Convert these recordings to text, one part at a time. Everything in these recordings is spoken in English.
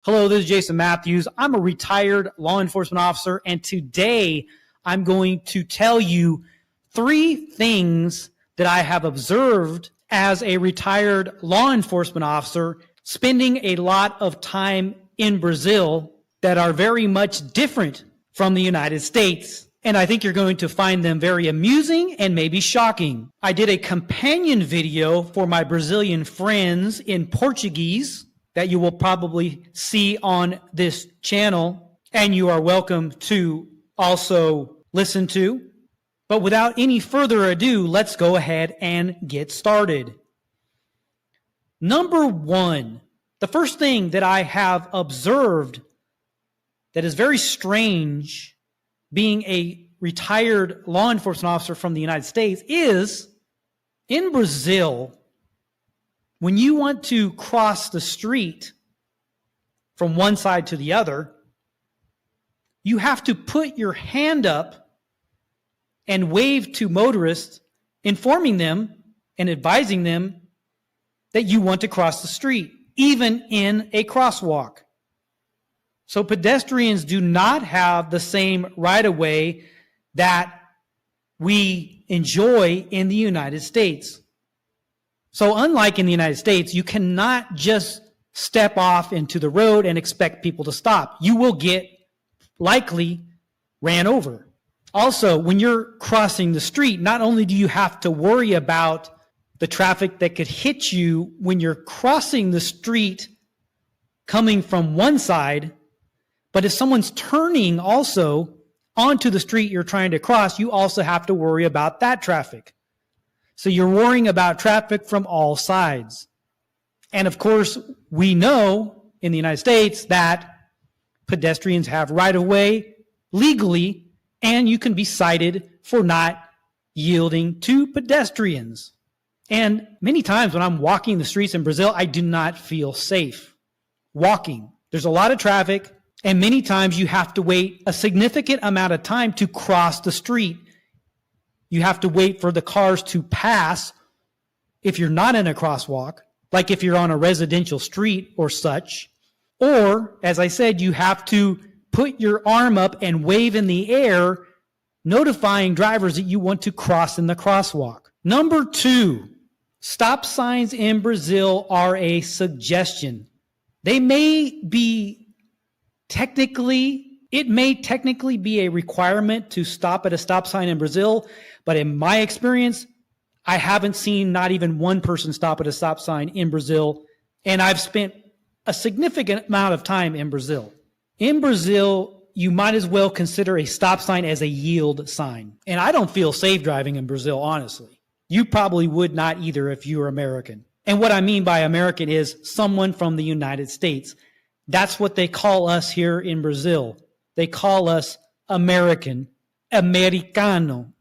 Hello, this is Jason Matthews. I'm a retired law enforcement officer, and today I'm going to tell you 3 things that I have observed as a retired law enforcement officer spending a lot of time in Brazil that are very much different from the United States. And I think you're going to find them very amusing and maybe shocking. I did a companion video for my Brazilian friends in Portuguese that you will probably see on this channel, and you are welcome to also listen to. But without any further ado, let's go ahead and get started. Number 1, the first thing that I have observed that is very strange being a retired law enforcement officer from the United States is in Brazil, when you want to cross the street from one side to the other, you have to put your hand up and wave to motorists, informing them and advising them that you want to cross the street, even in a crosswalk. So pedestrians do not have the same right-of-way that we enjoy in the United States. So unlike in the United States, you cannot just step off into the road and expect people to stop. You will get likely ran over. Also, when you're crossing the street, not only do you have to worry about the traffic that could hit you when you're crossing the street coming from one side, but if someone's turning also onto the street you're trying to cross, you also have to worry about that traffic. So you're worrying about traffic from all sides. And of course, we know in the United States that pedestrians have right-of-way legally, and you can be cited for not yielding to pedestrians. And many times when I'm walking the streets in Brazil, I do not feel safe walking. There's a lot of traffic, and many times you have to wait a significant amount of time to cross the street. You have to wait for the cars to pass if you're not in a crosswalk, like if you're on a residential street or such. Or, as I said, you have to put your arm up and wave in the air, notifying drivers that you want to cross in the crosswalk. Number 2, stop signs in Brazil are a suggestion. It may technically be a requirement to stop at a stop sign in Brazil, but in my experience, I haven't seen not even one person stop at a stop sign in Brazil, and I've spent a significant amount of time in Brazil. In Brazil, you might as well consider a stop sign as a yield sign, and I don't feel safe driving in Brazil, honestly. You probably would not either if you were American. And what I mean by American is someone from the United States. That's what they call us here in Brazil. They call us American, Americano.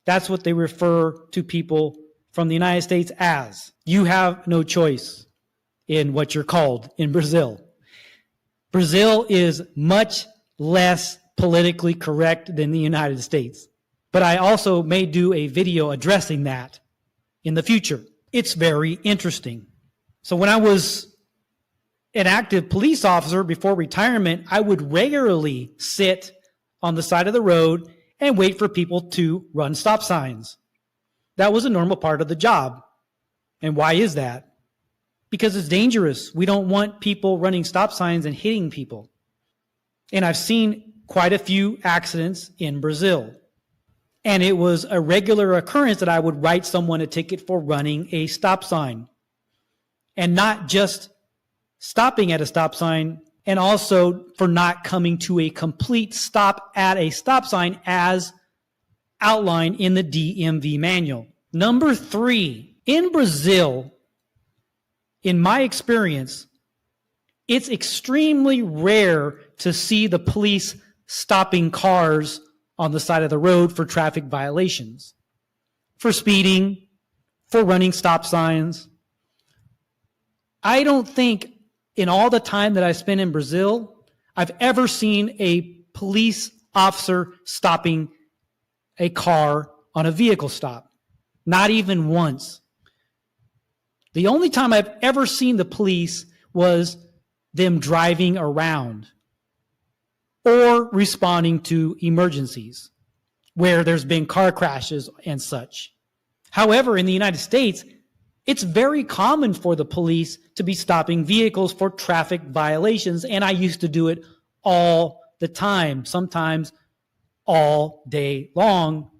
That's what they refer to people from the United States as. You have no choice in what you're called in Brazil. Brazil is much less politically correct than the United States. But I also may do a video addressing that in the future. It's very interesting. So when I was an active police officer before retirement, I would regularly sit on the side of the road and wait for people to run stop signs. That was a normal part of the job. And why is that? Because it's dangerous. We don't want people running stop signs and hitting people. And I've seen quite a few accidents in Brazil. And it was a regular occurrence that I would write someone a ticket for running a stop sign. And not just stopping at a stop sign, and also for not coming to a complete stop at a stop sign as outlined in the DMV manual. Number 3, in Brazil, in my experience, it's extremely rare to see the police stopping cars on the side of the road for traffic violations, for speeding, for running stop signs. I don't think in all the time that I spent in Brazil, I've ever seen a police officer stopping a car on a vehicle stop. Not even once. The only time I've ever seen the police was them driving around or responding to emergencies where there's been car crashes and such. However, in the United States, it's very common for the police to be stopping vehicles for traffic violations, and I used to do it all the time, sometimes all day long,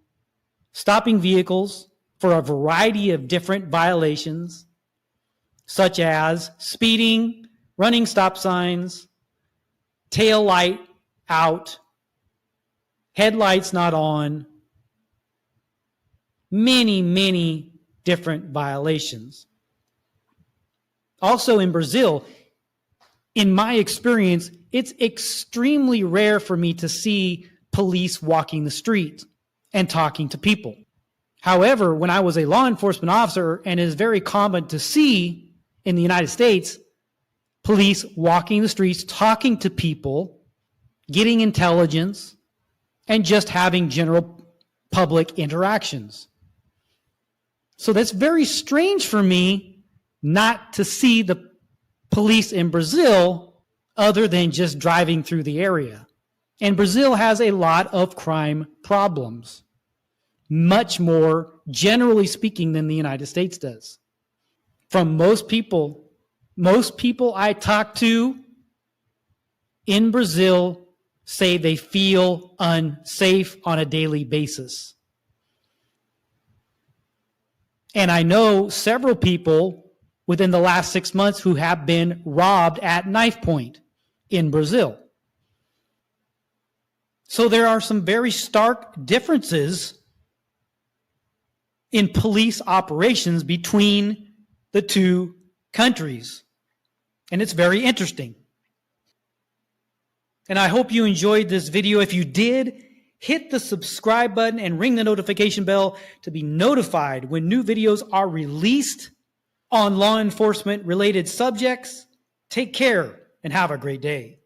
stopping vehicles for a variety of different violations, such as speeding, running stop signs, tail light out, headlights not on, many different violations. Also in Brazil, in my experience, it's extremely rare for me to see police walking the street and talking to people. However, when I was a law enforcement officer, and it is very common to see in the United States, police walking the streets, talking to people, getting intelligence, and just having general public interactions. So that's very strange for me not to see the police in Brazil other than just driving through the area. And Brazil has a lot of crime problems, much more, generally speaking, than the United States does. From most people I talk to in Brazil say they feel unsafe on a daily basis. And I know several people within the last 6 months who have been robbed at knife point in Brazil. So there are some very stark differences in police operations between the two countries. And it's very interesting. And I hope you enjoyed this video. If you did, hit the subscribe button and ring the notification bell to be notified when new videos are released on law enforcement related subjects. Take care and have a great day.